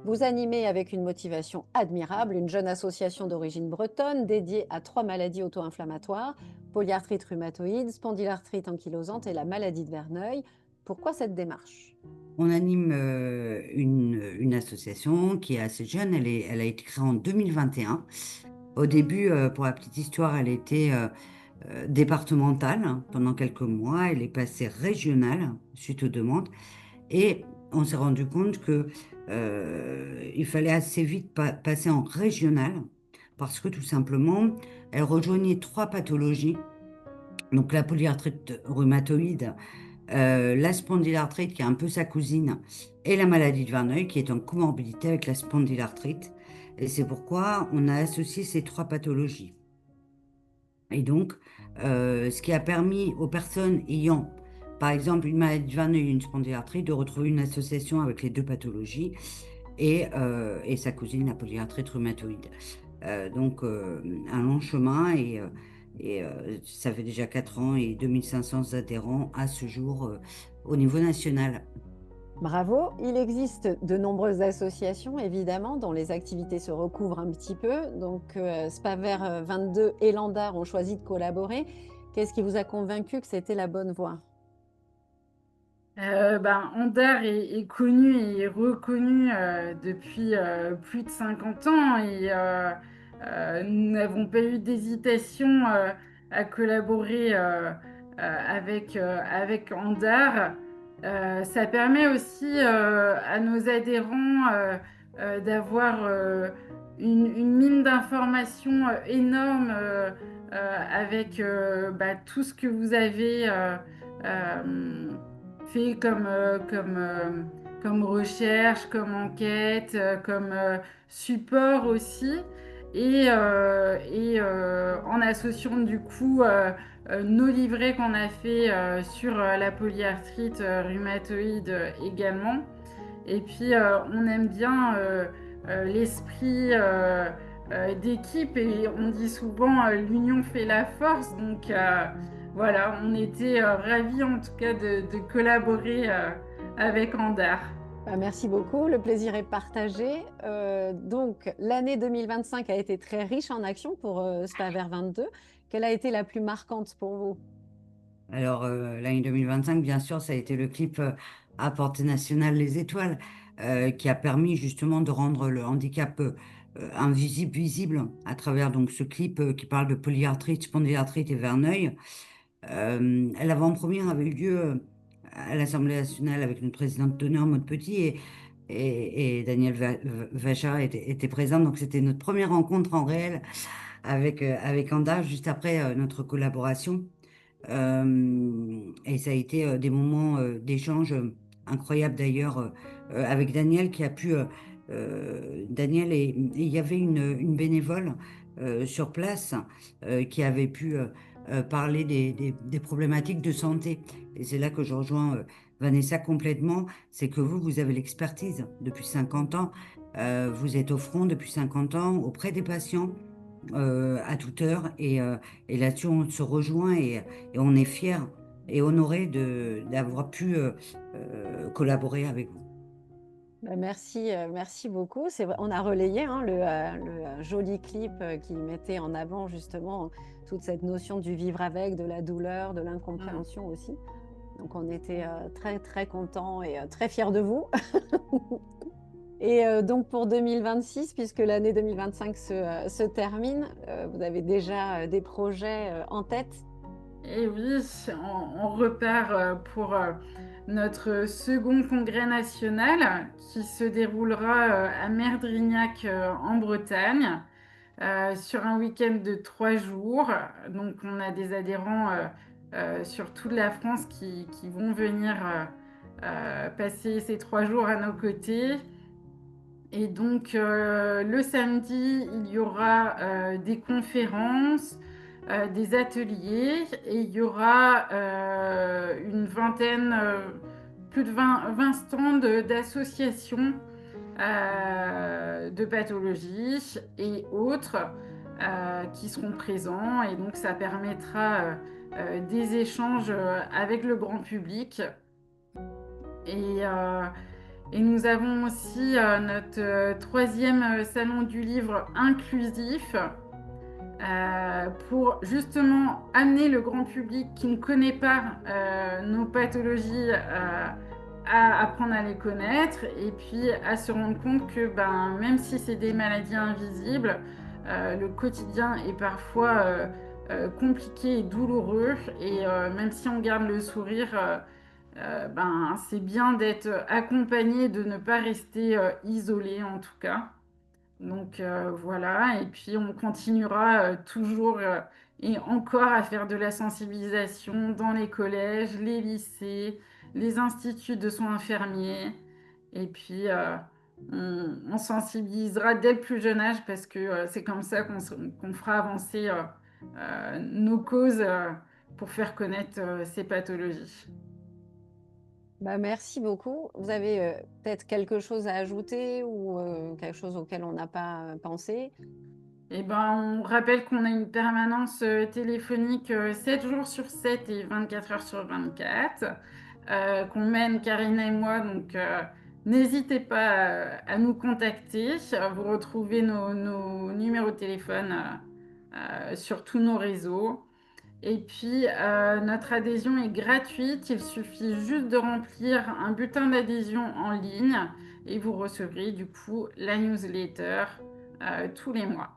Vous animez avec une motivation admirable une jeune association d'origine bretonne dédiée à 3 maladies auto-inflammatoires: polyarthrite rhumatoïde, spondylarthrite ankylosante et la maladie de Verneuil. Pourquoi cette démarche? On anime une association qui est assez jeune. Elle a été créée en 2021. Au début, pour la petite histoire, elle était départementale pendant quelques mois. Elle est passée régionale suite aux demandes. Et on s'est rendu compte que il fallait assez vite passer en régional parce que tout simplement, elle rejoignait trois pathologies. Donc la polyarthrite rhumatoïde, la spondylarthrite qui est un peu sa cousine, et la maladie de Verneuil qui est en comorbidité avec la spondylarthrite. Et c'est pourquoi on a associé ces trois pathologies. Et donc, ce qui a permis aux personnes ayant, par exemple, une maladie de Verneuil et une spondylarthrite, de retrouver une association avec les deux pathologies et sa cousine, la polyarthrite rhumatoïde. Un long chemin ça fait déjà 4 ans et 2500 adhérents à ce jour au niveau national. Bravo, il existe de nombreuses associations évidemment dont les activités se recouvrent un petit peu. Donc Spaver 22 et Landar ont choisi de collaborer. Qu'est-ce qui vous a convaincu que c'était la bonne voie? Andar est connu et reconnu depuis plus de 50 ans nous n'avons pas eu d'hésitation à collaborer avec Andar. Ça permet aussi à nos adhérents d'avoir une mine d'informations énorme avec tout ce que vous avez fait comme recherche, comme enquête, comme support aussi. En associant du coup nos livrets qu'on a fait sur la polyarthrite rhumatoïde également. Et puis on aime bien l'esprit d'équipe et on dit souvent l'union fait la force. Donc voilà, on était ravis en tout cas de collaborer avec Andar. Merci beaucoup, le plaisir est partagé. Donc l'année 2025 a été très riche en actions pour Spaver 22. Quelle a été la plus marquante pour vous? Alors, l'année 2025, bien sûr, ça a été le clip à portée nationale Les Étoiles, qui a permis justement de rendre le handicap invisible, visible à travers donc ce clip qui parle de polyarthrite, spondylarthrite et Verneuil. L'avant-première avait eu lieu à l'Assemblée nationale avec notre présidente d'honneur, Maud Petit, et Daniel Vacha était présent. Donc, c'était notre première rencontre en réel avec Anda, juste après notre collaboration. Et ça a été des moments d'échange incroyables d'ailleurs avec Daniel qui a pu... Daniel, et il y avait une bénévole sur place qui avait pu parler des problématiques de santé. Et c'est là que je rejoins Vanessa complètement. C'est que vous avez l'expertise depuis 50 ans. Vous êtes au front depuis 50 ans auprès des patients à toute heure. Et là-dessus, on se rejoint et on est fiers et honorés d'avoir pu collaborer avec vous. Merci beaucoup. C'est vrai, on a relayé hein, le joli clip qui mettait en avant justement toute cette notion du vivre avec, de la douleur, de Mm. l'incompréhension aussi. Donc on était très très contents et très fiers de vous. Et donc pour 2026, puisque l'année 2025 se termine, vous avez déjà des projets en tête? Et oui, on repart pour notre second congrès national qui se déroulera à Merdrignac en Bretagne sur un week-end de 3 jours. Donc on a des adhérents sur toute la France qui vont venir passer ces 3 jours à nos côtés. Et donc, le samedi, il y aura des conférences, des ateliers, et il y aura une vingtaine, plus de 20 stands d'associations de pathologies et autres qui seront présents. Et donc, ça permettra des échanges avec le grand public Et, euh, et nous avons aussi notre troisième salon du livre inclusif pour justement amener le grand public qui ne connaît pas nos pathologies à apprendre à les connaître et puis à se rendre compte que ben, même si c'est des maladies invisibles, le quotidien est parfois compliqué et douloureux et même si on garde le sourire, ben, c'est bien d'être accompagné, de ne pas rester isolé en tout cas. Donc voilà, et puis on continuera toujours et encore à faire de la sensibilisation dans les collèges, les lycées, les instituts de soins infirmiers. Et puis on sensibilisera dès le plus jeune âge parce que c'est comme ça qu'on fera avancer nos causes pour faire connaître ces pathologies. Bah, merci beaucoup. Vous avez peut-être quelque chose à ajouter ou quelque chose auquel on n'a pas pensé? Eh ben, on rappelle qu'on a une permanence téléphonique 7 jours sur 7 et 24 heures sur 24, qu'on mène Karina et moi. Donc, n'hésitez pas nous contacter. Vous retrouvez nos numéros de téléphone sur tous nos réseaux. Et puis, notre adhésion est gratuite. Il suffit juste de remplir un bulletin d'adhésion en ligne et vous recevrez du coup la newsletter tous les mois.